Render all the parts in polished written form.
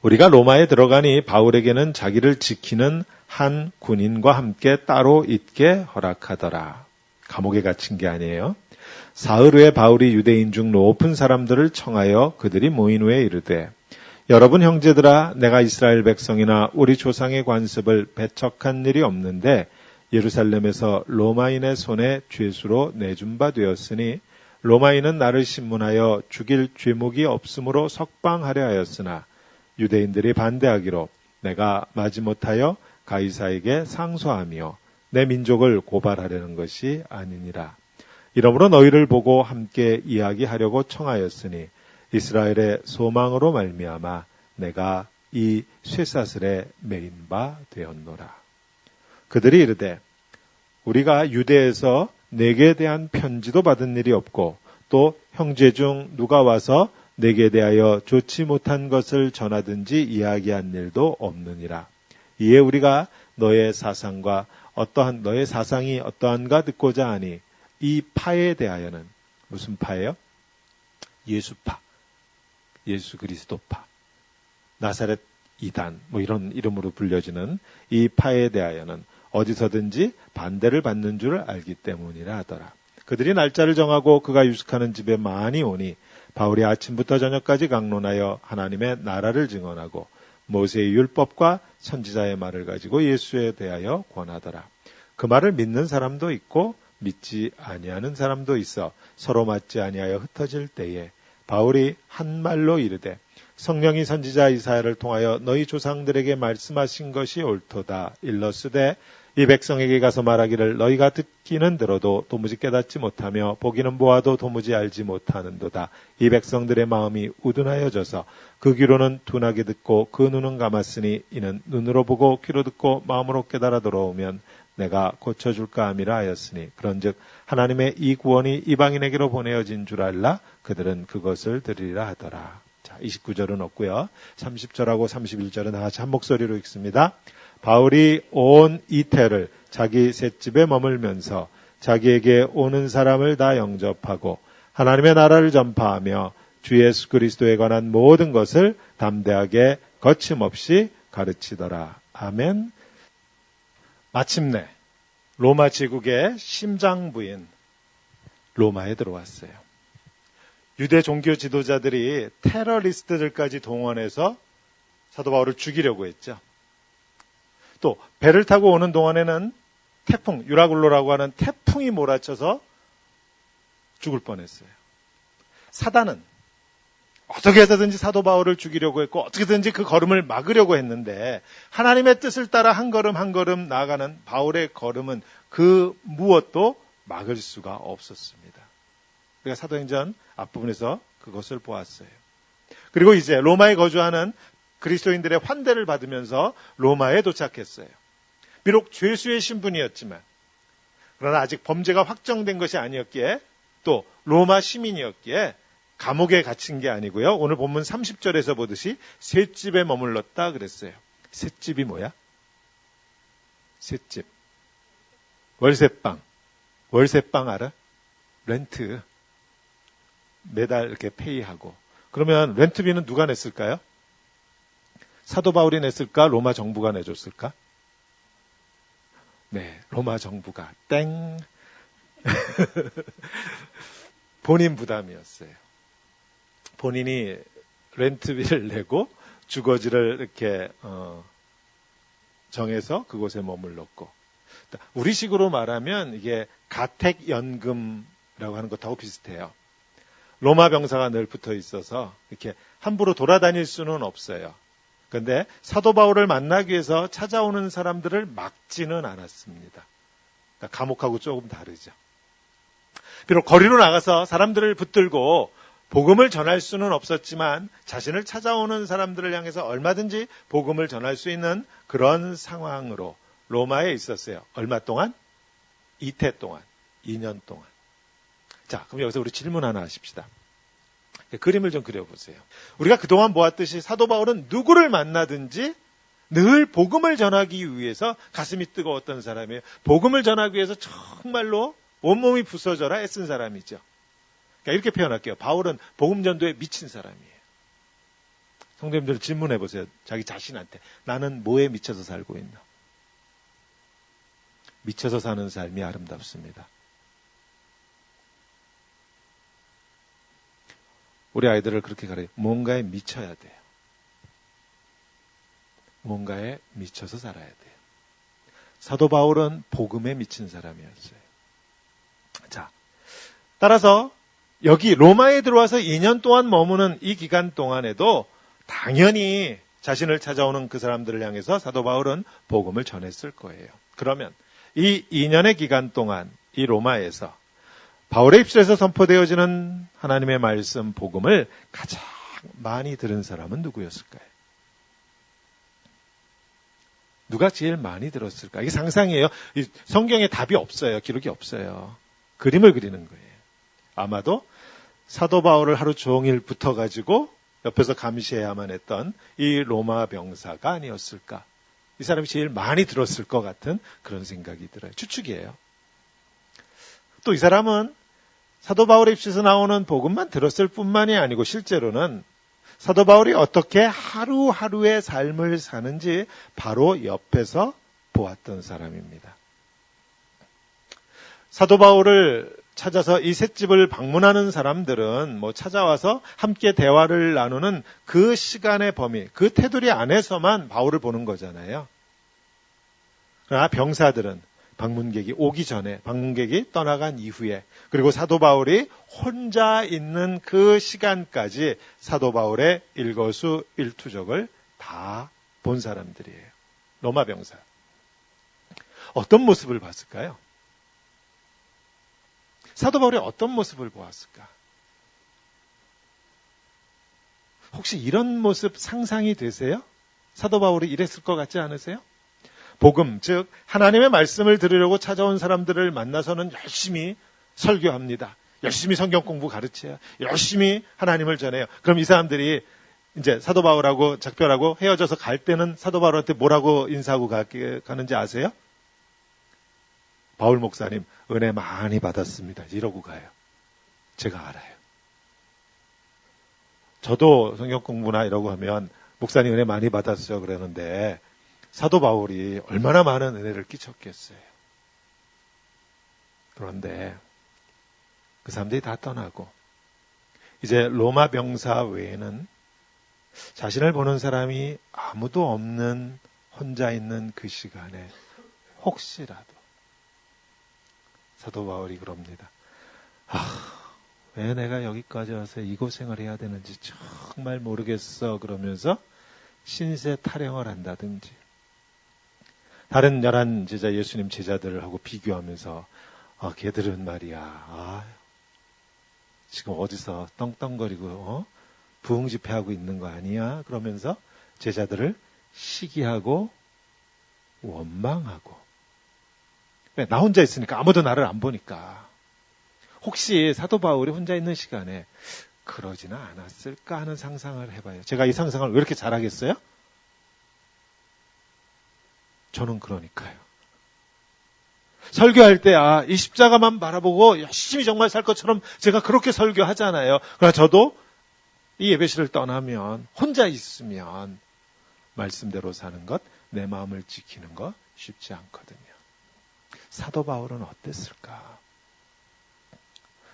우리가 로마에 들어가니 바울에게는 자기를 지키는 한 군인과 함께 따로 있게 허락하더라. 감옥에 갇힌 게 아니에요. 사흘 후에 바울이 유대인 중 높은 사람들을 청하여 그들이 모인 후에 이르되 여러분 형제들아 내가 이스라엘 백성이나 우리 조상의 관습을 배척한 일이 없는데 예루살렘에서 로마인의 손에 죄수로 내준 바 되었으니 로마인은 나를 신문하여 죽일 죄목이 없으므로 석방하려 하였으나 유대인들이 반대하기로 내가 마지못하여 가이사에게 상소하며 내 민족을 고발하려는 것이 아니니라. 이러므로 너희를 보고 함께 이야기하려고 청하였으니 이스라엘의 소망으로 말미암아 내가 이 쇠사슬에 매인 바 되었노라. 그들이 이르되 우리가 유대에서 내게 대한 편지도 받은 일이 없고 또 형제 중 누가 와서 내게 대하여 좋지 못한 것을 전하든지 이야기한 일도 없느니라. 이에 우리가 너의 사상이 어떠한가 듣고자 하니 이 파에 대하여는 무슨 파예요? 예수파, 예수 그리스도파, 나사렛 이단 이런 이름으로 불려지는 이 파에 대하여는 어디서든지 반대를 받는 줄 알기 때문이라 하더라. 그들이 날짜를 정하고 그가 유숙하는 집에 많이 오니 바울이 아침부터 저녁까지 강론하여 하나님의 나라를 증언하고 모세의 율법과 선지자의 말을 가지고 예수에 대하여 권하더라. 그 말을 믿는 사람도 있고 믿지 아니하는 사람도 있어 서로 맞지 아니하여 흩어질 때에 바울이 한 말로 이르되 성령이 선지자 이사야를 통하여 너희 조상들에게 말씀하신 것이 옳도다. 일러스되 이 백성에게 가서 말하기를 너희가 듣기는 들어도 도무지 깨닫지 못하며 보기는 보아도 도무지 알지 못하는도다. 이 백성들의 마음이 우둔하여져서 그 귀로는 둔하게 듣고 그 눈은 감았으니 이는 눈으로 보고 귀로 듣고 마음으로 깨달아 돌아오면 내가 고쳐줄까 함이라 하였으니 그런즉 하나님의 이 구원이 이방인에게로 보내어진 줄 알라 그들은 그것을 들으리라 하더라. 자, 29절은 없고요. 30절하고 31절은 다 같이 한 목소리로 읽습니다. 바울이 온 이태를 자기 셋집에 머물면서 자기에게 오는 사람을 다 영접하고 하나님의 나라를 전파하며 주 예수 그리스도에 관한 모든 것을 담대하게 거침없이 가르치더라. 아멘. 마침내 로마 제국의 심장부인 로마에 들어왔어요. 유대 종교 지도자들이 테러리스트들까지 동원해서 사도 바울을 죽이려고 했죠. 또 배를 타고 오는 동안에는 태풍, 유라굴로라고 하는 태풍이 몰아쳐서 죽을 뻔했어요. 사단은 어떻게 해서든지 사도 바울을 죽이려고 했고 어떻게든지 그 걸음을 막으려고 했는데 하나님의 뜻을 따라 한 걸음 한 걸음 나아가는 바울의 걸음은 그 무엇도 막을 수가 없었습니다. 우리가 사도행전 앞부분에서 그것을 보았어요. 그리고 이제 로마에 거주하는 그리스도인들의 환대를 받으면서 로마에 도착했어요. 비록 죄수의 신분이었지만 그러나 아직 범죄가 확정된 것이 아니었기에 또 로마 시민이었기에 감옥에 갇힌 게 아니고요. 오늘 본문 30절에서 보듯이 셋집에 머물렀다 그랬어요. 셋집이 뭐야? 셋집. 월세방. 월세방 알아? 렌트. 매달 이렇게 페이하고. 그러면 렌트비는 누가 냈을까요? 사도 바울이 냈을까? 로마 정부가 내줬을까? 네, 로마 정부가 땡. 본인 부담이었어요. 본인이 렌트비를 내고 주거지를 이렇게 정해서 그곳에 머물렀고, 우리식으로 말하면 이게 가택연금이라고 하는 것하고 비슷해요. 로마 병사가 늘 붙어 있어서 이렇게 함부로 돌아다닐 수는 없어요. 그런데 사도 바울을 만나기 위해서 찾아오는 사람들을 막지는 않았습니다. 그러니까 감옥하고 조금 다르죠. 비록 거리로 나가서 사람들을 붙들고 복음을 전할 수는 없었지만 자신을 찾아오는 사람들을 향해서 얼마든지 복음을 전할 수 있는 그런 상황으로 로마에 있었어요. 얼마 동안? 이태 동안, 2년 동안. 자, 그럼 여기서 우리 질문 하나 하십시다. 그림을 좀 그려보세요. 우리가 그동안 보았듯이 사도 바울은 누구를 만나든지 늘 복음을 전하기 위해서 가슴이 뜨거웠던 사람이에요. 복음을 전하기 위해서 정말로 온몸이 부서져라 애쓴 사람이죠. 그러니까 이렇게 표현할게요. 바울은 복음 전도에 미친 사람이에요. 성도님들 질문해 보세요. 자기 자신한테. 나는 뭐에 미쳐서 살고 있나? 미쳐서 사는 삶이 아름답습니다. 우리 아이들을 그렇게 가르쳐요. 뭔가에 미쳐야 돼요. 뭔가에 미쳐서 살아야 돼요. 사도 바울은 복음에 미친 사람이었어요. 자, 따라서 여기 로마에 들어와서 2년 동안 머무는 이 기간 동안에도 당연히 자신을 찾아오는 그 사람들을 향해서 사도 바울은 복음을 전했을 거예요. 그러면 이 2년의 기간 동안 이 로마에서 바울의 입술에서 선포되어지는 하나님의 말씀 복음을 가장 많이 들은 사람은 누구였을까요? 누가 제일 많이 들었을까? 이게 상상이에요. 성경에 답이 없어요. 기록이 없어요. 그림을 그리는 거예요. 아마도 사도 바울을 하루 종일 붙어가지고 옆에서 감시해야만 했던 이 로마 병사가 아니었을까? 이 사람이 제일 많이 들었을 것 같은 그런 생각이 들어요. 추측이에요. 또 이 사람은 사도 바울의 입술에서 나오는 복음만 들었을 뿐만이 아니고 실제로는 사도 바울이 어떻게 하루하루의 삶을 사는지 바로 옆에서 보았던 사람입니다. 사도 바울을 찾아서 이 셋집을 방문하는 사람들은 찾아와서 함께 대화를 나누는 그 시간의 범위, 그 테두리 안에서만 바울을 보는 거잖아요. 그러나 병사들은 방문객이 오기 전에, 방문객이 떠나간 이후에, 그리고 사도 바울이 혼자 있는 그 시간까지 사도 바울의 일거수일투족을 다 본 사람들이에요. 로마 병사. 어떤 모습을 봤을까요? 사도 바울이 어떤 모습을 보았을까? 혹시 이런 모습 상상이 되세요? 사도 바울이 이랬을 것 같지 않으세요? 복음, 즉 하나님의 말씀을 들으려고 찾아온 사람들을 만나서는 열심히 설교합니다. 열심히 성경 공부 가르쳐요. 열심히 하나님을 전해요. 그럼 이 사람들이 이제 사도 바울하고 작별하고 헤어져서 갈 때는 사도 바울한테 뭐라고 인사하고 가는지 아세요? 바울 목사님, 은혜 많이 받았습니다. 이러고 가요. 제가 알아요. 저도 성경 공부나 이러고 하면 목사님 은혜 많이 받았어요 그러는데 사도 바울이 얼마나 많은 은혜를 끼쳤겠어요. 그런데 그 사람들이 다 떠나고 이제 로마 병사 외에는 자신을 보는 사람이 아무도 없는 혼자 있는 그 시간에 혹시라도 사도 바울이 그럽니다. 왜 내가 여기까지 와서 이 고생을 해야 되는지 정말 모르겠어. 그러면서 신세 타령을 한다든지 다른 11 제자 예수님 제자들하고 비교하면서 걔들은 말이야. 지금 어디서 떵떵거리고 부흥 집회하고 있는 거 아니야? 그러면서 제자들을 시기하고 원망하고 왜? 나 혼자 있으니까 아무도 나를 안 보니까 혹시 사도 바울이 혼자 있는 시간에 그러지는 않았을까 하는 상상을 해봐요. 제가 이 상상을 왜 이렇게 잘하겠어요? 저는 그러니까요. 설교할 때 이 십자가만 바라보고 열심히 정말 살 것처럼 제가 그렇게 설교하잖아요. 그러나 저도 이 예배실을 떠나면 혼자 있으면 말씀대로 사는 것, 내 마음을 지키는 것 쉽지 않거든요. 사도 바울은 어땠을까?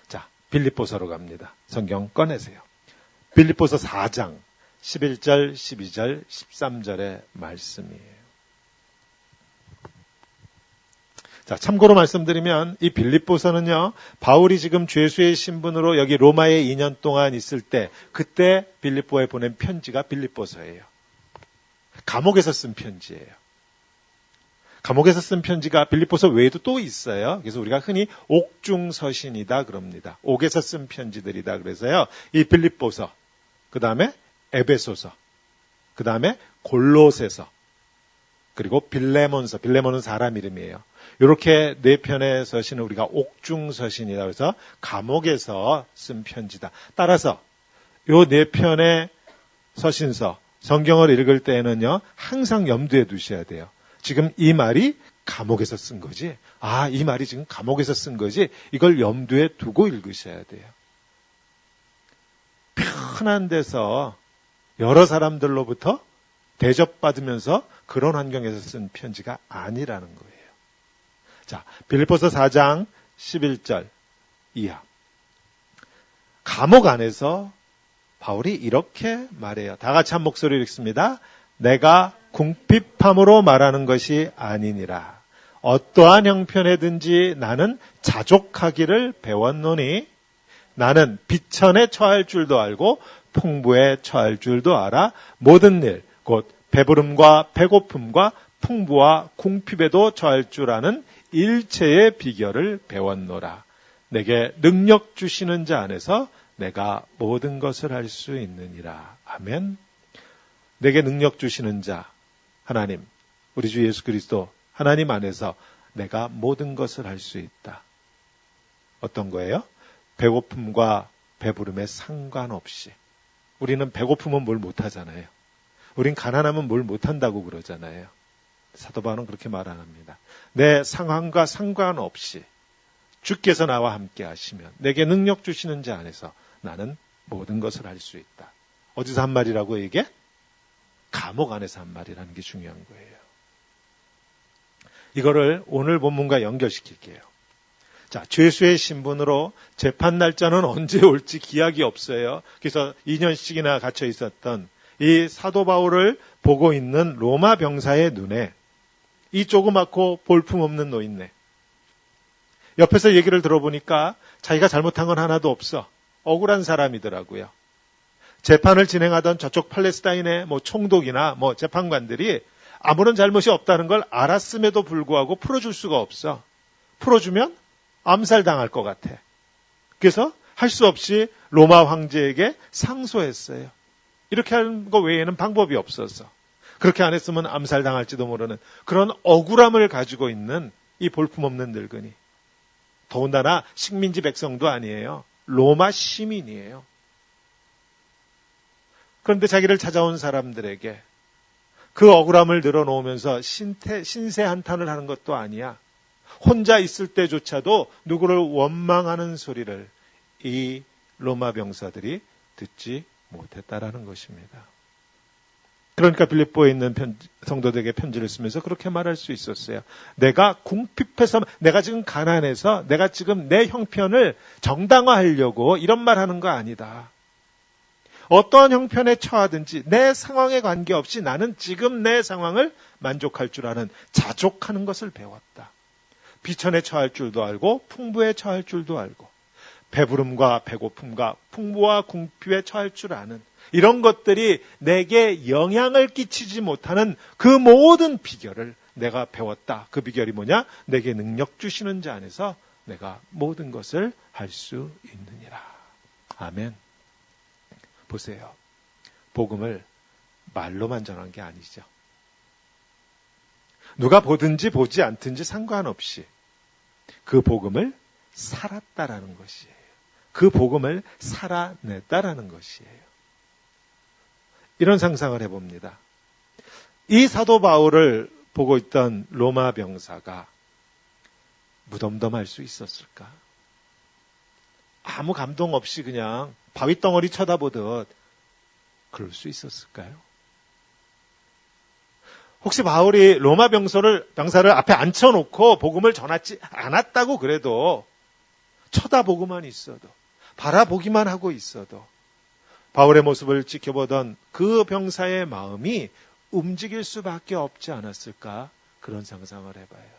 자, 빌립보서로 갑니다. 성경 꺼내세요. 빌립보서 4장 11절, 12절, 13절의 말씀이에요. 자, 참고로 말씀드리면 이 빌립보서는요, 바울이 지금 죄수의 신분으로 여기 로마에 2년 동안 있을 때 그때 빌립보에 보낸 편지가 빌립보서예요. 감옥에서 쓴 편지예요. 감옥에서 쓴 편지가 빌립보서 외에도 또 있어요. 그래서 우리가 흔히 옥중서신이다 그럽니다. 옥에서 쓴 편지들이다 그래서요. 이 빌립보서, 그 다음에 에베소서, 그 다음에 골로새서, 그리고 빌레몬서, 빌레몬은 사람 이름이에요. 이렇게 4편의 서신을 우리가 옥중서신이라고 해서 감옥에서 쓴 편지다. 따라서 이 4편의 서신서, 성경을 읽을 때에는요, 항상 염두에 두셔야 돼요. 지금 이 말이 감옥에서 쓴 거지. 이 말이 지금 감옥에서 쓴 거지. 이걸 염두에 두고 읽으셔야 돼요. 편한 데서 여러 사람들로부터 대접받으면서 그런 환경에서 쓴 편지가 아니라는 거예요. 자, 빌립보서 4장 11절 이하. 감옥 안에서 바울이 이렇게 말해요. 다 같이 한 목소리로 읽습니다. 내가 궁핍함으로 말하는 것이 아니니라. 어떠한 형편에든지 나는 자족하기를 배웠노니 나는 비천에 처할 줄도 알고 풍부에 처할 줄도 알아 모든 일 곧 배부름과 배고픔과 풍부와 궁핍에도 처할 줄 아는 일체의 비결을 배웠노라. 내게 능력 주시는 자 안에서 내가 모든 것을 할 수 있느니라. 아멘. 내게 능력 주시는 자 하나님, 우리 주 예수 그리스도 하나님 안에서 내가 모든 것을 할 수 있다. 어떤 거예요? 배고픔과 배부름에 상관없이. 우리는 배고프면 뭘 못하잖아요. 우린 가난하면 뭘 못한다고 그러잖아요. 사도 바울은 그렇게 말 안 합니다. 내 상황과 상관없이 주께서 나와 함께 하시면 내게 능력 주시는 자 안에서 나는 모든 것을 할 수 있다. 어디서 한 말이라고 이게? 감옥 안에서 한 말이라는 게 중요한 거예요. 이거를 오늘 본문과 연결시킬게요. 자, 죄수의 신분으로 재판 날짜는 언제 올지 기약이 없어요. 그래서 2년씩이나 갇혀 있었던 이 사도 바울을 보고 있는 로마 병사의 눈에 이 조그맣고 볼품없는 노인네. 옆에서 얘기를 들어보니까 자기가 잘못한 건 하나도 없어. 억울한 사람이더라고요. 재판을 진행하던 저쪽 팔레스타인의 총독이나 재판관들이 아무런 잘못이 없다는 걸 알았음에도 불구하고 풀어줄 수가 없어. 풀어주면 암살당할 것 같아. 그래서 할 수 없이 로마 황제에게 상소했어요. 이렇게 하는 거 외에는 방법이 없어서. 그렇게 안 했으면 암살당할지도 모르는 그런 억울함을 가지고 있는 이 볼품없는 늙은이. 더군다나 식민지 백성도 아니에요. 로마 시민이에요. 그런데 자기를 찾아온 사람들에게 그 억울함을 늘어놓으면서 신세 한탄을 하는 것도 아니야. 혼자 있을 때조차도 누구를 원망하는 소리를 이 로마 병사들이 듣지 못했다라는 것입니다. 그러니까 빌립보에 있는 성도들에게 편지를 쓰면서 그렇게 말할 수 있었어요. 내가 궁핍해서, 내가 지금 가난해서, 내가 지금 내 형편을 정당화하려고 이런 말 하는 거 아니다. 어떠한 형편에 처하든지 내 상황에 관계없이 나는 지금 내 상황을 만족할 줄 아는 자족하는 것을 배웠다. 비천에 처할 줄도 알고 풍부에 처할 줄도 알고 배부름과 배고픔과 풍부와 궁핍에 처할 줄 아는 이런 것들이 내게 영향을 끼치지 못하는 그 모든 비결을 내가 배웠다. 그 비결이 뭐냐? 내게 능력 주시는 자 안에서 내가 모든 것을 할 수 있느니라. 아멘. 보세요. 복음을 말로만 전한 게 아니죠. 누가 보든지 보지 않든지 상관없이 그 복음을 살았다라는 것이에요. 그 복음을 살아냈다라는 것이에요. 이런 상상을 해봅니다. 이 사도 바울을 보고 있던 로마 병사가 무덤덤할 수 있었을까? 아무 감동 없이 그냥 바위덩어리 쳐다보듯 그럴 수 있었을까요? 혹시 바울이 로마 병사를 앞에 앉혀놓고 복음을 전하지 않았다고 그래도 쳐다보고만 있어도 바라보기만 하고 있어도 바울의 모습을 지켜보던 그 병사의 마음이 움직일 수밖에 없지 않았을까? 그런 상상을 해봐요.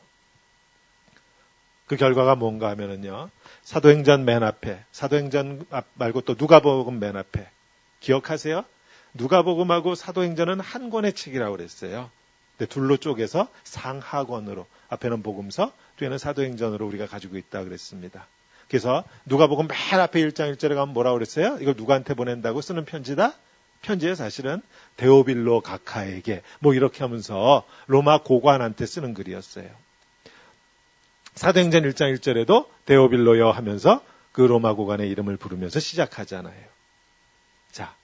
그 결과가 뭔가 하면은요. 사도행전 맨 앞에, 사도행전 말고 또 누가복음 맨 앞에. 기억하세요? 누가복음하고 사도행전은 한 권의 책이라고 그랬어요. 근데 둘로 쪼개서 상하권으로, 앞에는 복음서, 뒤에는 사도행전으로 우리가 가지고 있다 그랬습니다. 그래서 누가복음 맨 앞에 1장 1절에 가면 뭐라고 그랬어요? 이걸 누구한테 보낸다고 쓰는 편지다? 편지에 사실은 데오빌로 각하에게 이렇게 하면서 로마 고관한테 쓰는 글이었어요. 사도행전 1장 1절에도 데오빌로여 하면서 그 로마 고관의 이름을 부르면서 시작하잖아요. 자,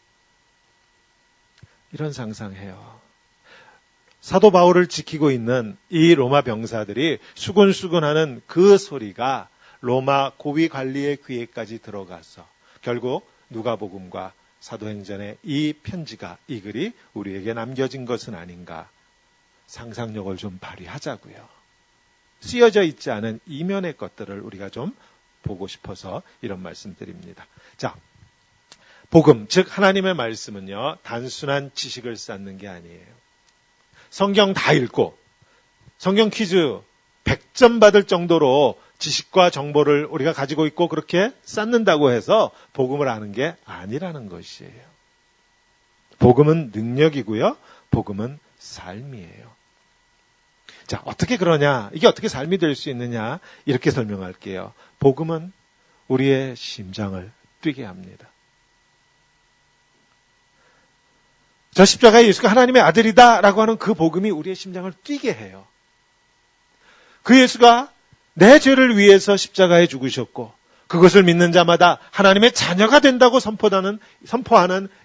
이런 상상해요. 사도 바울을 지키고 있는 이 로마 병사들이 수근수근하는 그 소리가 로마 고위 관리의 귀에까지 들어가서 결국 누가복음과 사도행전의 이 편지가, 이 글이 우리에게 남겨진 것은 아닌가 상상력을 좀 발휘하자고요. 쓰여져 있지 않은 이면의 것들을 우리가 좀 보고 싶어서 이런 말씀드립니다. 자, 복음, 즉 하나님의 말씀은요, 단순한 지식을 쌓는 게 아니에요. 성경 다 읽고 성경 퀴즈 100점 받을 정도로 지식과 정보를 우리가 가지고 있고 그렇게 쌓는다고 해서 복음을 아는 게 아니라는 것이에요. 복음은 능력이고요. 복음은 삶이에요. 자, 어떻게 그러냐? 이게 어떻게 삶이 될 수 있느냐? 이렇게 설명할게요. 복음은 우리의 심장을 뛰게 합니다. 저 십자가에 예수가 하나님의 아들이다라고 하는 그 복음이 우리의 심장을 뛰게 해요. 그 예수가 내 죄를 위해서 십자가에 죽으셨고 그것을 믿는 자마다 하나님의 자녀가 된다고 선포하는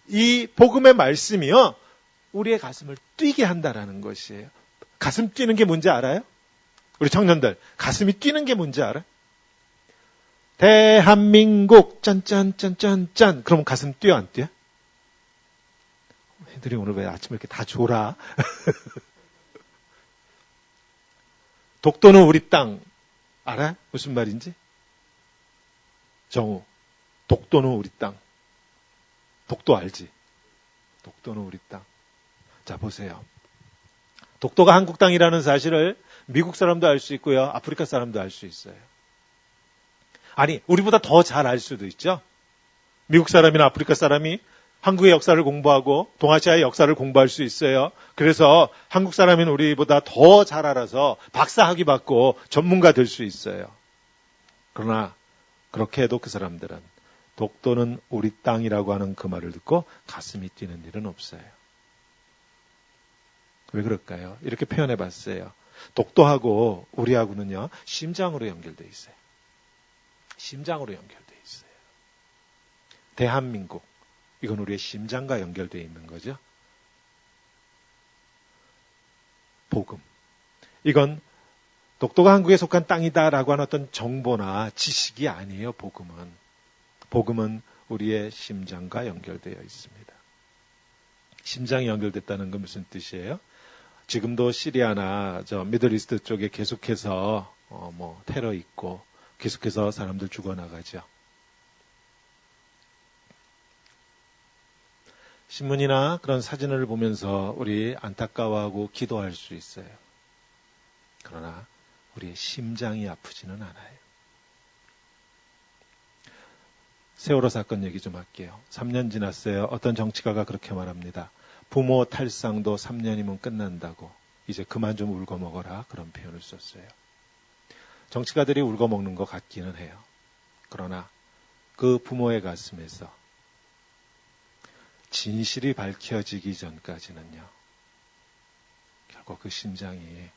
이 복음의 말씀이요, 우리의 가슴을 뛰게 한다라는 것이에요. 가슴 뛰는 게 뭔지 알아요? 우리 청년들, 가슴이 뛰는 게 뭔지 알아요? 대한민국 짠짠짠짠짠. 그럼 가슴 뛰어 안 뛰어? 애들이 오늘 왜 아침에 이렇게 다 졸아? 독도는 우리 땅. 알아? 무슨 말인지? 정우. 독도는 우리 땅. 독도 알지? 독도는 우리 땅. 자, 보세요. 독도가 한국 땅이라는 사실을 미국 사람도 알 수 있고요. 아프리카 사람도 알 수 있어요. 아니, 우리보다 더 잘 알 수도 있죠. 미국 사람이나 아프리카 사람이 한국의 역사를 공부하고 동아시아의 역사를 공부할 수 있어요. 그래서 한국 사람인 우리보다 더 잘 알아서 박사학위 받고 전문가 될 수 있어요. 그러나 그렇게 해도 그 사람들은 독도는 우리 땅이라고 하는 그 말을 듣고 가슴이 뛰는 일은 없어요. 왜 그럴까요? 이렇게 표현해 봤어요. 독도하고 우리하고는요, 심장으로 연결되어 있어요. 심장으로 연결되어 있어요. 대한민국, 이건 우리의 심장과 연결되어 있는 거죠. 복음, 이건 독도가 한국에 속한 땅이다라고 하는 어떤 정보나 지식이 아니에요. 복음은 우리의 심장과 연결되어 있습니다. 심장이 연결됐다는 건 무슨 뜻이에요? 지금도 시리아나 미들이스트 쪽에 계속해서 테러 있고 계속해서 사람들 죽어나가죠. 신문이나 그런 사진을 보면서 우리 안타까워하고 기도할 수 있어요. 그러나 우리의 심장이 아프지는 않아요. 세월호 사건 얘기 좀 할게요. 3년 지났어요. 어떤 정치가가 그렇게 말합니다. 부모 탈상도 3년이면 끝난다고. 이제 그만 좀 울고먹어라. 그런 표현을 썼어요. 정치가들이 울고먹는 것 같기는 해요. 그러나 그 부모의 가슴에서 진실이 밝혀지기 전까지는요, 결국 그 심장이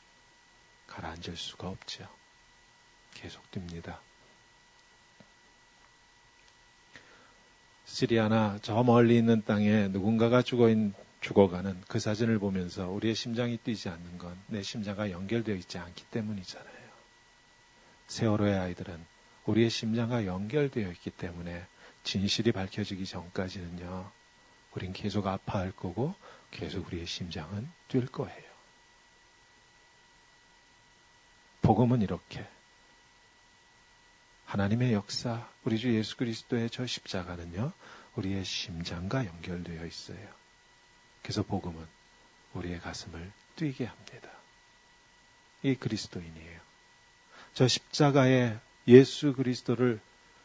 가라앉을 수가 없죠. 계속 뜁니다. 시리아나 저 멀리 있는 땅에 누군가가 죽어가는 그 사진을 보면서 우리의 심장이 뛰지 않는 건 내 심장과 연결되어 있지 않기 때문이잖아요. 세월호의 아이들은 우리의 심장과 연결되어 있기 때문에 진실이 밝혀지기 전까지는요, 우린 계속 아파할 거고 계속 우리의 심장은 뛸 거예요. 복음은 이렇게 하나님의 역사, 우리 주 예수 그리스도의 저 십자가는요, 우리의 심장과 연결되어 있어요. 그래서 복음은 우리의 가슴을 뛰게 합니다. 이 그리스도인이에요. 저 십자가의 예수 그리스도를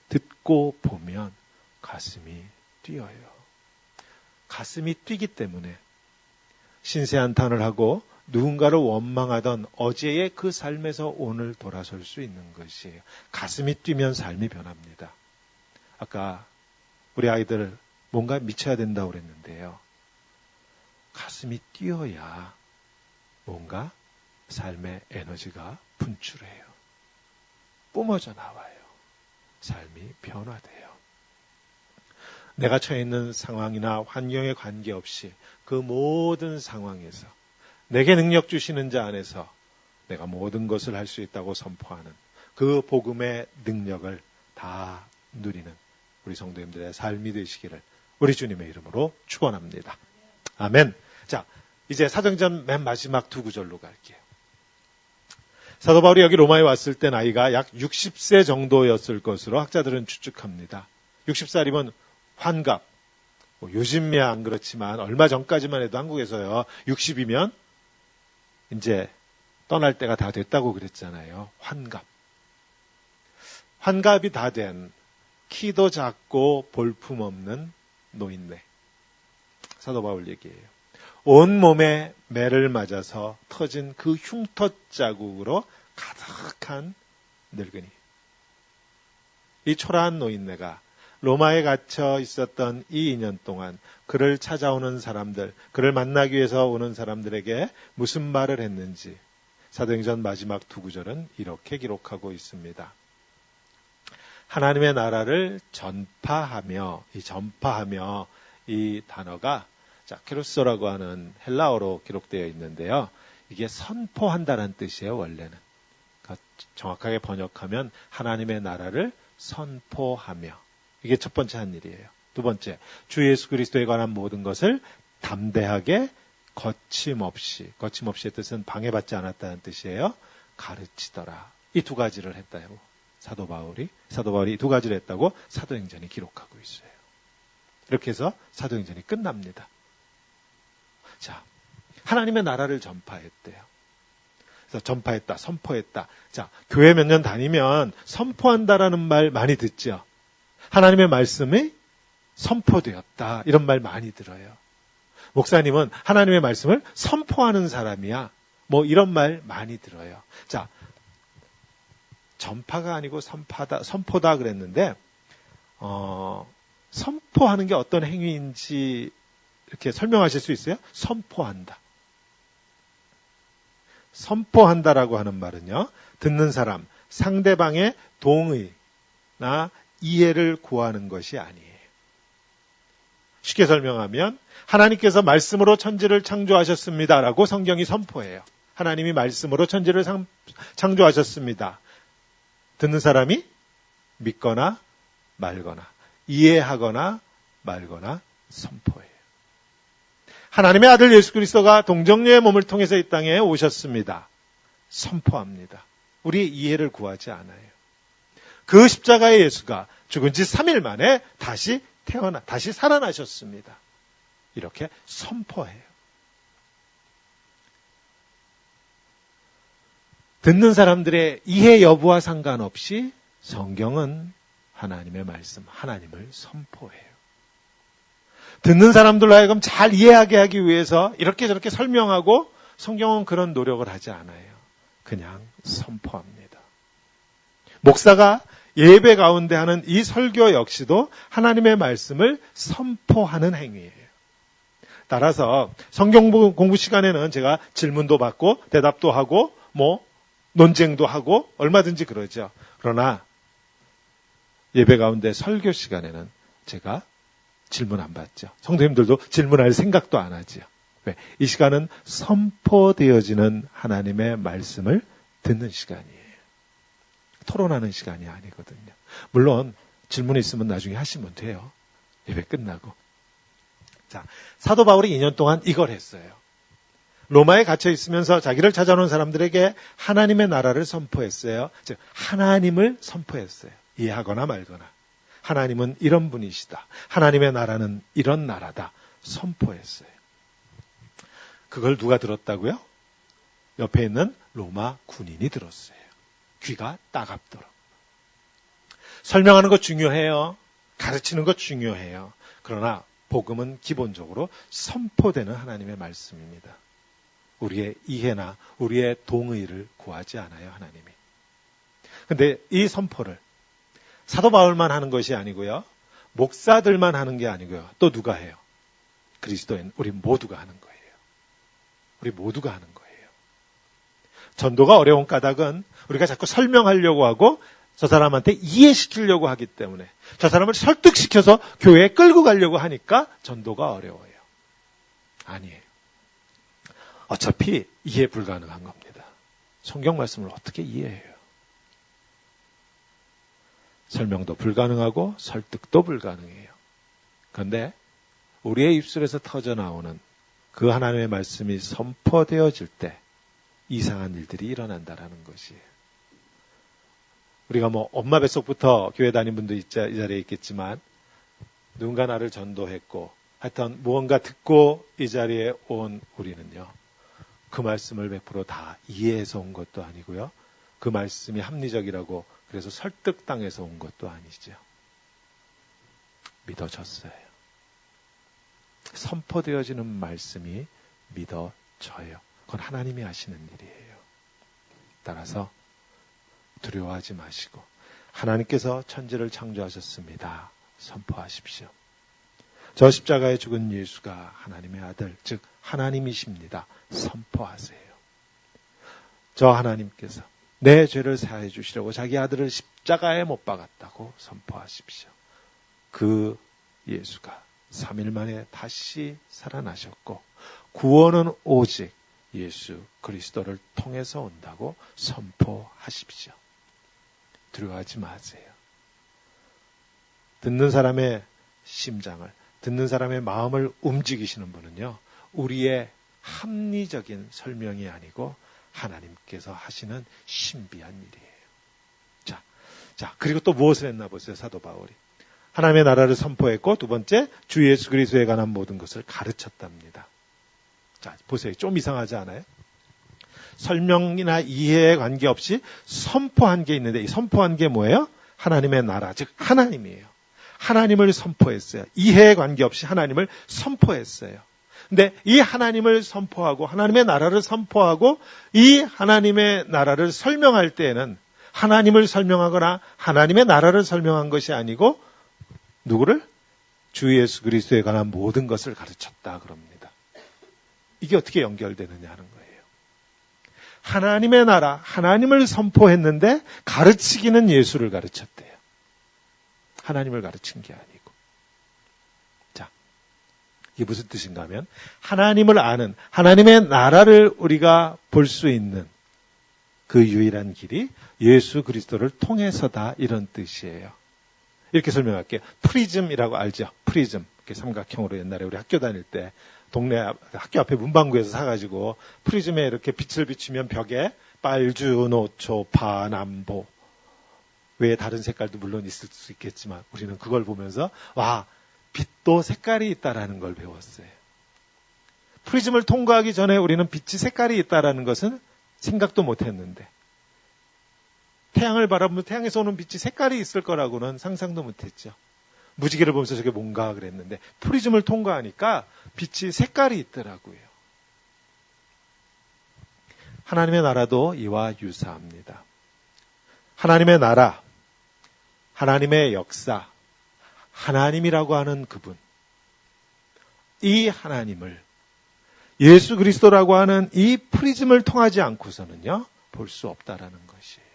듣고 보면 가슴이 뛰어요. 가슴이 뛰기 때문에 신세한탄을 하고 누군가를 원망하던 어제의 그 삶에서 오늘 돌아설 수 있는 것이에요. 가슴이 뛰면 삶이 변합니다. 아까 우리 아이들 뭔가 미쳐야 된다고 그랬는데요. 가슴이 뛰어야 뭔가 삶의 에너지가 분출해요. 뿜어져 나와요. 삶이 변화돼요. 내가 처해 있는 상황이나 환경에 관계없이 그 모든 상황에서 내게 능력 주시는 자 안에서 내가 모든 것을 할 수 있다고 선포하는 그 복음의 능력을 다 누리는 우리 성도님들의 삶이 되시기를 우리 주님의 이름으로 축원합니다. 아멘. 자, 이제 사도행전 맨 마지막 두 구절로 갈게요. 사도 바울이 여기 로마에 왔을 때 나이가 약 60세 정도였을 것으로 학자들은 추측합니다. 60살이면 환갑. 요즘이야 안 그렇지만 얼마 전까지만 해도 한국에서요. 60이면 이제 떠날 때가 다 됐다고 그랬잖아요. 환갑. 환갑이 다 된 키도 작고 볼품없는 노인네. 사도 바울 얘기예요. 온몸에 매를 맞아서 터진 그 흉터 자국으로 가득한 늙은이. 이 초라한 노인네가 로마에 갇혀 있었던 이 2년 동안 그를 찾아오는 사람들, 그를 만나기 위해서 오는 사람들에게 무슨 말을 했는지 사도행전 마지막 두 구절은 이렇게 기록하고 있습니다. 하나님의 나라를 전파하며, 이 단어가 케루소라고 하는 헬라어로 기록되어 있는데요. 이게 선포한다는 뜻이에요, 원래는. 그러니까 정확하게 번역하면 하나님의 나라를 선포하며. 이게 첫 번째 한 일이에요. 두 번째, 주 예수 그리스도에 관한 모든 것을 담대하게 거침없이의 뜻은 방해받지 않았다는 뜻이에요. 가르치더라. 이 두 가지를 했다고 사도 바울이 두 가지를 했다고 사도행전이 기록하고 있어요. 이렇게 해서 사도행전이 끝납니다. 자, 하나님의 나라를 전파했대요. 그래서 전파했다, 선포했다. 자, 교회 몇 년 다니면 선포한다라는 말 많이 듣죠. 하나님의 말씀이 선포되었다. 이런 말 많이 들어요. 목사님은 하나님의 말씀을 선포하는 사람이야. 뭐 이런 말 많이 들어요. 자, 전파가 아니고 선포다 그랬는데 선포하는 게 어떤 행위인지 이렇게 설명하실 수 있어요? 선포한다. 선포한다라고 하는 말은요. 듣는 사람, 상대방의 동의나 이해를 구하는 것이 아니에요. 쉽게 설명하면 하나님께서 말씀으로 천지를 창조하셨습니다라고 성경이 선포해요. 하나님이 말씀으로 천지를 창조하셨습니다. 듣는 사람이 믿거나 말거나 이해하거나 말거나 선포해요. 하나님의 아들 예수 그리스도가 동정녀의 몸을 통해서 이 땅에 오셨습니다. 선포합니다. 우리의 이해를 구하지 않아요. 그 십자가의 예수가 죽은 지 3일 만에 다시 살아나셨습니다. 이렇게 선포해요. 듣는 사람들의 이해 여부와 상관없이 성경은 하나님의 말씀, 하나님을 선포해요. 듣는 사람들로 하여금 잘 이해하게 하기 위해서 이렇게 저렇게 설명하고 성경은 그런 노력을 하지 않아요. 그냥 선포합니다. 목사가 예배 가운데 하는 이 설교 역시도 하나님의 말씀을 선포하는 행위예요. 따라서 성경 공부 시간에는 제가 질문도 받고 대답도 하고 논쟁도 하고 얼마든지 그러죠. 그러나 예배 가운데 설교 시간에는 제가 질문 안 받죠. 성도님들도 질문할 생각도 안 하죠. 왜? 이 시간은 선포되어지는 하나님의 말씀을 듣는 시간이에요. 토론하는 시간이 아니거든요. 물론 질문 있으면 나중에 하시면 돼요. 예배 끝나고. 자, 사도 바울이 2년 동안 이걸 했어요. 로마에 갇혀 있으면서 자기를 찾아오는 사람들에게 하나님의 나라를 선포했어요. 즉 하나님을 선포했어요. 이해하거나 말거나. 하나님은 이런 분이시다. 하나님의 나라는 이런 나라다. 선포했어요. 그걸 누가 들었다고요? 옆에 있는 로마 군인이 들었어요. 귀가 따갑도록. 설명하는 것 중요해요. 가르치는 것 중요해요. 그러나 복음은 기본적으로 선포되는 하나님의 말씀입니다. 우리의 이해나 우리의 동의를 구하지 않아요, 하나님이. 근데 이 선포를 사도 바울만 하는 것이 아니고요. 목사들만 하는 게 아니고요. 또 누가 해요? 그리스도인 우리 모두가 하는 거예요. 우리 모두가 하는 거예요. 전도가 어려운 까닭은 우리가 자꾸 설명하려고 하고 저 사람한테 이해시키려고 하기 때문에 저 사람을 설득시켜서 교회에 끌고 가려고 하니까 전도가 어려워요. 아니에요. 어차피 이해 불가능한 겁니다. 성경 말씀을 어떻게 이해해요? 설명도 불가능하고 설득도 불가능해요. 그런데 우리의 입술에서 터져 나오는 그 하나님의 말씀이 선포되어질 때 이상한 일들이 일어난다라는 것이에요. 우리가 엄마 뱃속부터 교회 다닌 분도 이 자리에 있겠지만 누군가 나를 전도했고 하여튼 무언가 듣고 이 자리에 온 우리는요. 그 말씀을 100% 다 이해해서 온 것도 아니고요. 그 말씀이 합리적이라고 그래서 설득당해서 온 것도 아니죠. 믿어졌어요. 선포되어지는 말씀이 믿어져요. 그건 하나님이 하시는 일이에요. 따라서 두려워하지 마시고 하나님께서 천지를 창조하셨습니다. 선포하십시오. 저 십자가에 죽은 예수가 하나님의 아들, 즉 하나님이십니다. 선포하세요. 저 하나님께서 내 죄를 사해 주시려고 자기 아들을 십자가에 못 박았다고 선포하십시오. 그 예수가 3일 만에 다시 살아나셨고 구원은 오직 예수 그리스도를 통해서 온다고 선포하십시오. 두려워하지 마세요. 듣는 사람의 심장을, 듣는 사람의 마음을 움직이시는 분은요, 우리의 합리적인 설명이 아니고 하나님께서 하시는 신비한 일이에요. 자, 그리고 또 무엇을 했나 보세요, 사도 바울이. 하나님의 나라를 선포했고, 두 번째, 주 예수 그리스도에 관한 모든 것을 가르쳤답니다. 자, 보세요. 좀 이상하지 않아요? 설명이나 이해에 관계없이 선포한 게 있는데, 이 선포한 게 뭐예요? 하나님의 나라, 즉 하나님이에요. 하나님을 선포했어요. 이해에 관계없이 하나님을 선포했어요. 근데 이 하나님을 선포하고 하나님의 나라를 선포하고 이 하나님의 나라를 설명할 때에는 하나님을 설명하거나 하나님의 나라를 설명한 것이 아니고 누구를? 주 예수 그리스도에 관한 모든 것을 가르쳤다 그럽니다. 이게 어떻게 연결되느냐 하는 거예요. 하나님의 나라, 하나님을 선포했는데 가르치기는 예수를 가르쳤대요. 하나님을 가르친 게 아니고. 자, 이게 무슨 뜻인가 하면 하나님을 아는, 하나님의 나라를 우리가 볼 수 있는 그 유일한 길이 예수 그리스도를 통해서다 이런 뜻이에요. 이렇게 설명할게요. 프리즘이라고 알죠? 프리즘. 이렇게 삼각형으로 옛날에 우리 학교 다닐 때 동네 학교 앞에 문방구에서 사가지고 프리즘에 이렇게 빛을 비추면 벽에 빨주, 노초, 파남보 외에 다른 색깔도 물론 있을 수 있겠지만 우리는 그걸 보면서 와, 빛도 색깔이 있다라는 걸 배웠어요. 프리즘을 통과하기 전에 우리는 빛이 색깔이 있다라는 것은 생각도 못했는데 태양을 바라보면 태양에서 오는 빛이 색깔이 있을 거라고는 상상도 못했죠. 무지개를 보면서 저게 뭔가 그랬는데 프리즘을 통과하니까 빛이 색깔이 있더라고요. 하나님의 나라도 이와 유사합니다. 하나님의 나라, 하나님의 역사, 하나님이라고 하는 그분, 이 하나님을 예수 그리스도라고 하는 이 프리즘을 통하지 않고서는요, 볼 수 없다라는 것이에요.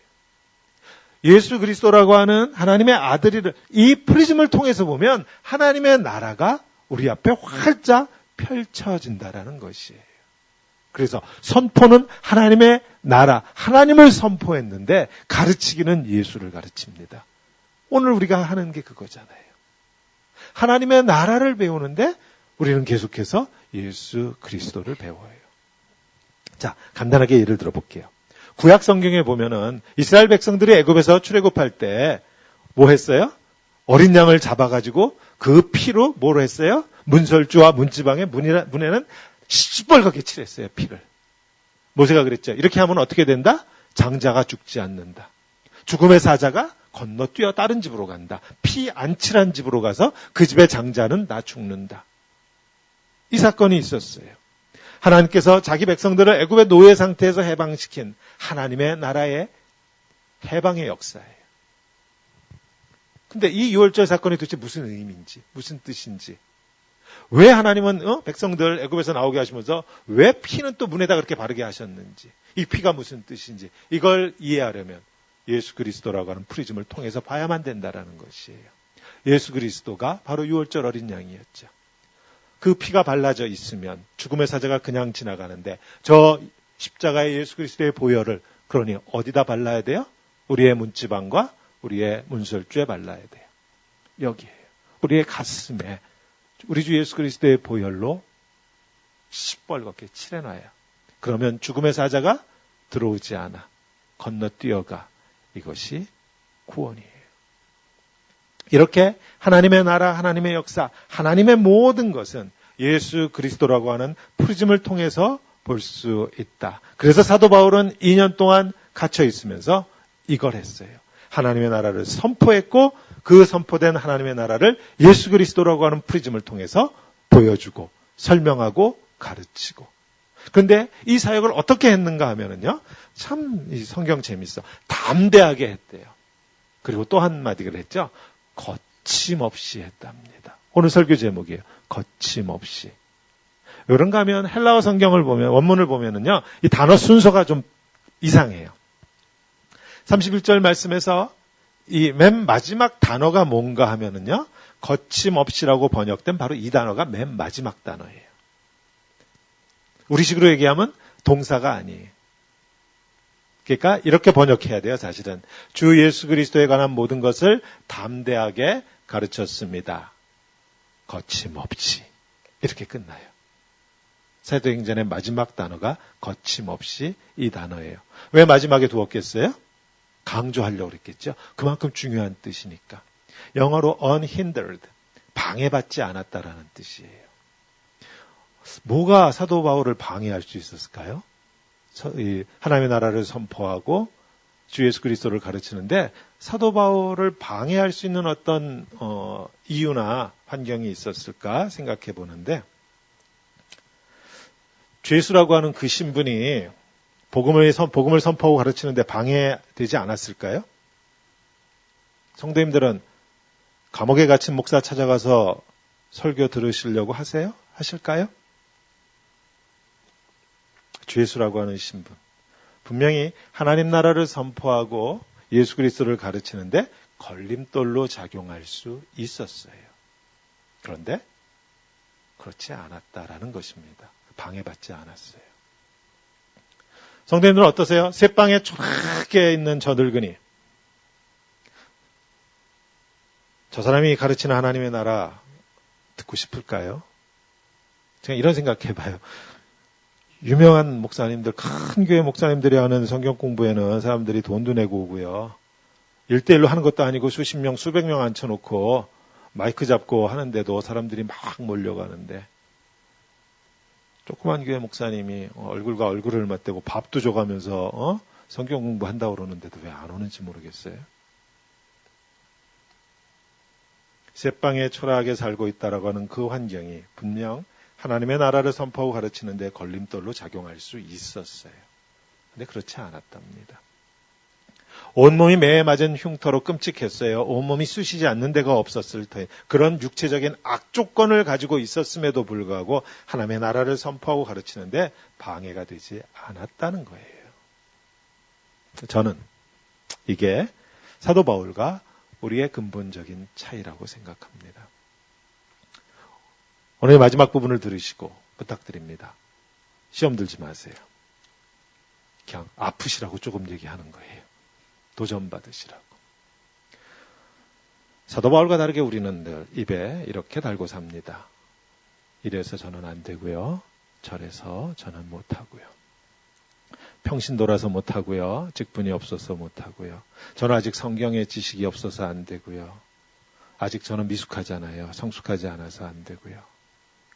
예수 그리스도라고 하는 하나님의 아들을 이 프리즘을 통해서 보면 하나님의 나라가 우리 앞에 활짝 펼쳐진다라는 것이에요. 그래서 선포는 하나님의 나라, 하나님을 선포했는데 가르치기는 예수를 가르칩니다. 오늘 우리가 하는 게 그거잖아요. 하나님의 나라를 배우는데 우리는 계속해서 예수 그리스도를 배워요. 자, 간단하게 예를 들어볼게요. 구약 성경에 보면은 이스라엘 백성들이 애굽에서 출애굽할 때 뭐 했어요? 어린 양을 잡아가지고 그 피로 뭐로 했어요? 문설주와 문지방의 문에는 시뻘겋게 칠했어요, 피를. 모세가 그랬죠. 이렇게 하면 어떻게 된다? 장자가 죽지 않는다. 죽음의 사자가 건너뛰어 다른 집으로 간다. 피 안 칠한 집으로 가서 그 집의 장자는 다 죽는다. 이 사건이 있었어요. 하나님께서 자기 백성들을 애굽의 노예 상태에서 해방시킨 하나님의 나라의 해방의 역사예요. 근데 이 유월절 사건이 도대체 무슨 의미인지, 무슨 뜻인지, 왜 하나님은 백성들 애굽에서 나오게 하시면서 왜 피는 또 문에다 그렇게 바르게 하셨는지, 이 피가 무슨 뜻인지 이걸 이해하려면 예수 그리스도라고 하는 프리즘을 통해서 봐야만 된다라는 것이에요. 예수 그리스도가 바로 유월절 어린 양이었죠. 그 피가 발라져 있으면 죽음의 사자가 그냥 지나가는데 저 십자가의 예수 그리스도의 보혈을 그러니 어디다 발라야 돼요? 우리의 문지방과 우리의 문설주에 발라야 돼요. 여기에요. 우리의 가슴에 우리 주 예수 그리스도의 보혈로 시뻘겋게 칠해놔요. 그러면 죽음의 사자가 들어오지 않아 건너뛰어가. 이것이 구원이에요. 이렇게 하나님의 나라, 하나님의 역사, 하나님의 모든 것은 예수 그리스도라고 하는 프리즘을 통해서 볼 수 있다. 그래서 사도 바울은 2년 동안 갇혀 있으면서 이걸 했어요. 하나님의 나라를 선포했고 그 선포된 하나님의 나라를 예수 그리스도라고 하는 프리즘을 통해서 보여주고 설명하고 가르치고. 그런데 이 사역을 어떻게 했는가 하면은요, 참 이 성경 재밌어. 담대하게 했대요. 그리고 또 한마디를 했죠. 거침없이 했답니다. 오늘 설교 제목이에요. 거침없이. 그런가 하면 헬라어 성경을 보면, 원문을 보면은요, 이 단어 순서가 좀 이상해요. 31절 말씀에서 이 맨 마지막 단어가 뭔가 하면은요, 거침없이라고 번역된 바로 이 단어가 맨 마지막 단어예요. 우리식으로 얘기하면 동사가 아니에요. 그러니까 이렇게 번역해야 돼요, 사실은. 주 예수 그리스도에 관한 모든 것을 담대하게 가르쳤습니다. 거침없이. 이렇게 끝나요. 사도행전의 마지막 단어가 거침없이 이 단어예요. 왜 마지막에 두었겠어요? 강조하려고 그랬겠죠. 그만큼 중요한 뜻이니까. 영어로 unhindered, 방해받지 않았다라는 뜻이에요. 뭐가 사도 바울을 방해할 수 있었을까요? 하나님의 나라를 선포하고 주 예수 그리스도를 가르치는데 사도 바울을 방해할 수 있는 어떤 이유나 환경이 있었을까 생각해 보는데, 죄수라고 하는 그 신분이 복음을 선포하고 가르치는데 방해되지 않았을까요? 성도님들은 감옥에 갇힌 목사 찾아가서 설교 들으시려고 하실까요? 죄수라고 하는 신분. 분명히 하나님 나라를 선포하고 예수 그리스도를 가르치는데 걸림돌로 작용할 수 있었어요. 그런데 그렇지 않았다라는 것입니다. 방해받지 않았어요. 성도님들은 어떠세요? 새방에 초라하게 있는 저 늙은이. 저 사람이 가르치는 하나님의 나라 듣고 싶을까요? 제가 이런 생각해봐요. 유명한 목사님들, 큰 교회 목사님들이 하는 성경 공부에는 사람들이 돈도 내고 오고요. 1대1로 하는 것도 아니고 수십 명, 수백 명 앉혀놓고 마이크 잡고 하는데도 사람들이 막 몰려가는데, 조그만 교회 목사님이 얼굴과 얼굴을 맞대고 밥도 줘가면서 성경 공부한다고 그러는데도 왜 안 오는지 모르겠어요. 새방에 초라하게 살고 있다라고 하는 그 환경이 분명 하나님의 나라를 선포하고 가르치는데 걸림돌로 작용할 수 있었어요. 근데 그렇지 않았답니다. 온몸이 매에 맞은 흉터로 끔찍했어요. 온몸이 쑤시지 않는 데가 없었을 테 그런 육체적인 악조건을 가지고 있었음에도 불구하고 하나님의 나라를 선포하고 가르치는데 방해가 되지 않았다는 거예요. 저는 이게 사도 바울과 우리의 근본적인 차이라고 생각합니다. 오늘 마지막 부분을 들으시고 부탁드립니다. 시험 들지 마세요. 그냥 아프시라고 조금 얘기하는 거예요. 도전받으시라고. 사도 바울과 다르게 우리는 늘 입에 이렇게 달고 삽니다. 이래서 저는 안 되고요. 저래서 저는 못하고요. 평신 돌아서 못하고요. 직분이 없어서 못하고요. 저는 아직 성경의 지식이 없어서 안 되고요. 아직 저는 미숙하잖아요. 성숙하지 않아서 안 되고요.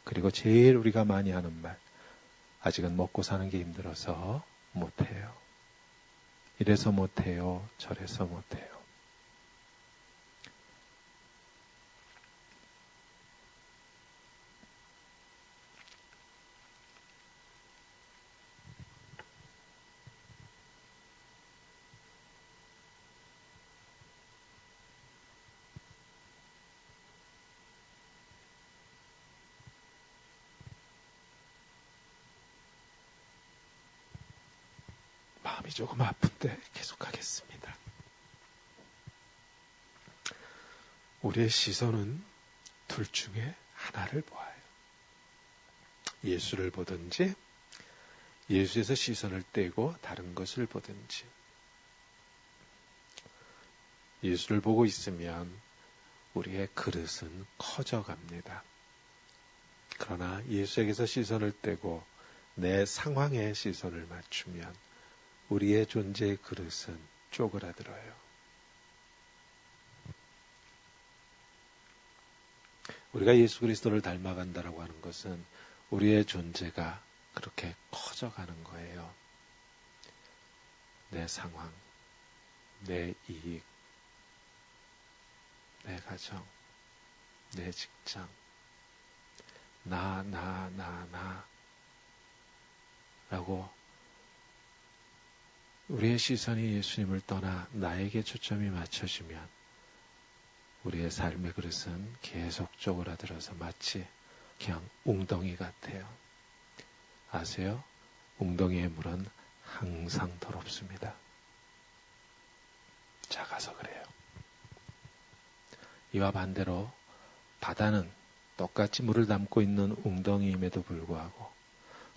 그리고 제일 우리가 많이 하는 말, 아직은 먹고 사는 게 힘들어서 못해요. 이래서 못해요. 저래서 못해요. 마음이 조금 아픈데 계속하겠습니다. 우리의 시선은 둘 중에 하나를 보아요. 예수를 보든지 예수에서 시선을 떼고 다른 것을 보든지. 예수를 보고 있으면 우리의 그릇은 커져갑니다. 그러나 예수에게서 시선을 떼고 내 상황에 시선을 맞추면 우리의 존재의 그릇은 쪼그라들어요. 우리가 예수 그리스도를 닮아간다라고 하는 것은 우리의 존재가 그렇게 커져가는 거예요. 내 상황, 내 이익, 내 가정, 내 직장, 나 라고 우리의 시선이 예수님을 떠나 나에게 초점이 맞춰지면 우리의 삶의 그릇은 계속 쪼그라들어서 마치 그냥 웅덩이 같아요. 아세요? 웅덩이의 물은 항상 더럽습니다. 작아서 그래요. 이와 반대로 바다는 똑같이 물을 담고 있는 웅덩이임에도 불구하고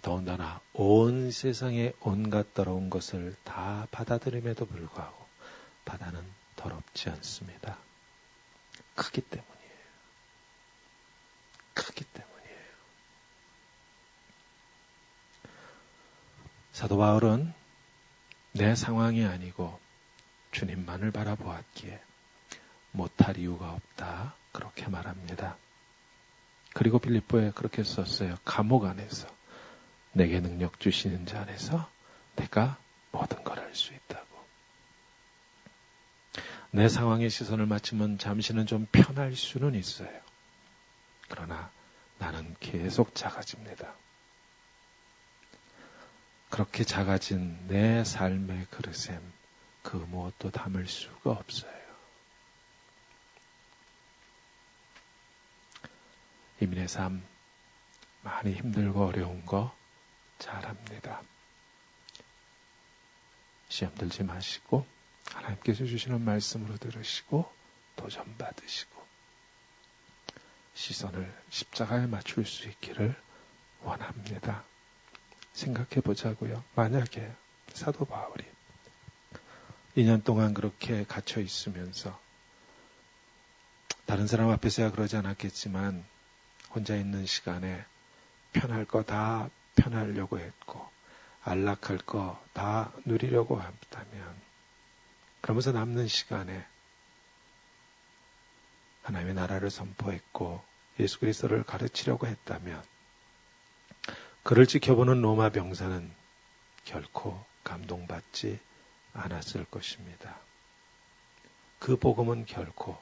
더군다나 온 세상에 온갖 더러운 것을 다 받아들임에도 불구하고 바다는 더럽지 않습니다. 크기 때문이에요. 크기 때문이에요. 사도 바울은 내 상황이 아니고 주님만을 바라보았기에 못할 이유가 없다. 그렇게 말합니다. 그리고 빌립보에 그렇게 썼어요. 감옥 안에서 내게 능력 주시는 자 안에서 내가 모든 걸 할 수 있다고. 내 상황에 시선을 맞추면 잠시는 좀 편할 수는 있어요. 그러나 나는 계속 작아집니다. 그렇게 작아진 내 삶의 그릇엔 그 무엇도 담을 수가 없어요. 이민의 삶 많이 힘들고 어려운 거 잘합니다. 시험 들지 마시고 하나님께서 주시는 말씀으로 들으시고 도전 받으시고 시선을 십자가에 맞출 수 있기를 원합니다. 생각해 보자고요. 만약에 사도 바울이 2년 동안 그렇게 갇혀 있으면서 다른 사람 앞에서야 그러지 않았겠지만 혼자 있는 시간에 편할 거 다 편하려고 했고 안락할 거 다 누리려고 했다면 그러면서 남는 시간에 하나님의 나라를 선포했고 예수 그리스도를 가르치려고 했다면 그를 지켜보는 로마 병사는 결코 감동받지 않았을 것입니다. 그 복음은 결코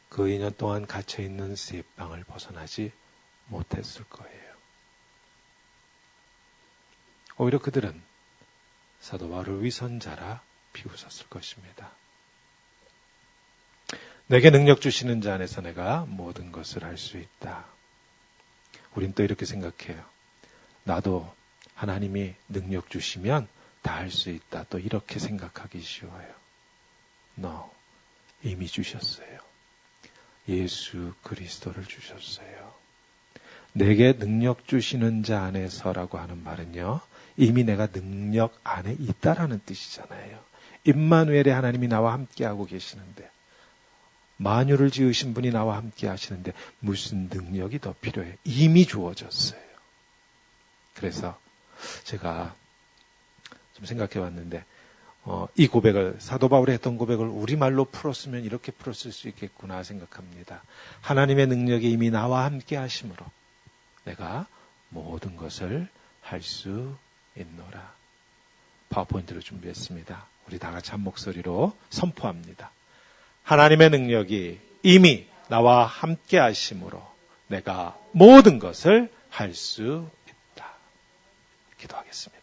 그 2년 동안 갇혀있는 쇠방을 벗어나지 못했을 거예요. 오히려 그들은 사도 바울을 위선자라 비웃었을 것입니다. 내게 능력 주시는 자 안에서 내가 모든 것을 할 수 있다. 우린 또 이렇게 생각해요. 나도 하나님이 능력 주시면 다 할 수 있다. 또 이렇게 생각하기 쉬워요. No, 이미 주셨어요. 예수 그리스도를 주셨어요. 내게 능력 주시는 자 안에서라고 하는 말은요. 이미 내가 능력 안에 있다라는 뜻이잖아요. 임마누엘의 하나님이 나와 함께하고 계시는데 만유를 지으신 분이 나와 함께 하시는데 무슨 능력이 더 필요해요? 이미 주어졌어요. 그래서 제가 좀 생각해 봤는데 이 고백을 사도 바울이 했던 고백을 우리말로 풀었으면 이렇게 풀었을 수 있겠구나 생각합니다. 하나님의 능력이 이미 나와 함께 하심으로 내가 모든 것을 할 수 있노라. 파워포인트를 준비했습니다. 우리 다 같이 한 목소리로 선포합니다. 하나님의 능력이 이미 나와 함께 하심으로 내가 모든 것을 할 수 있다. 기도하겠습니다.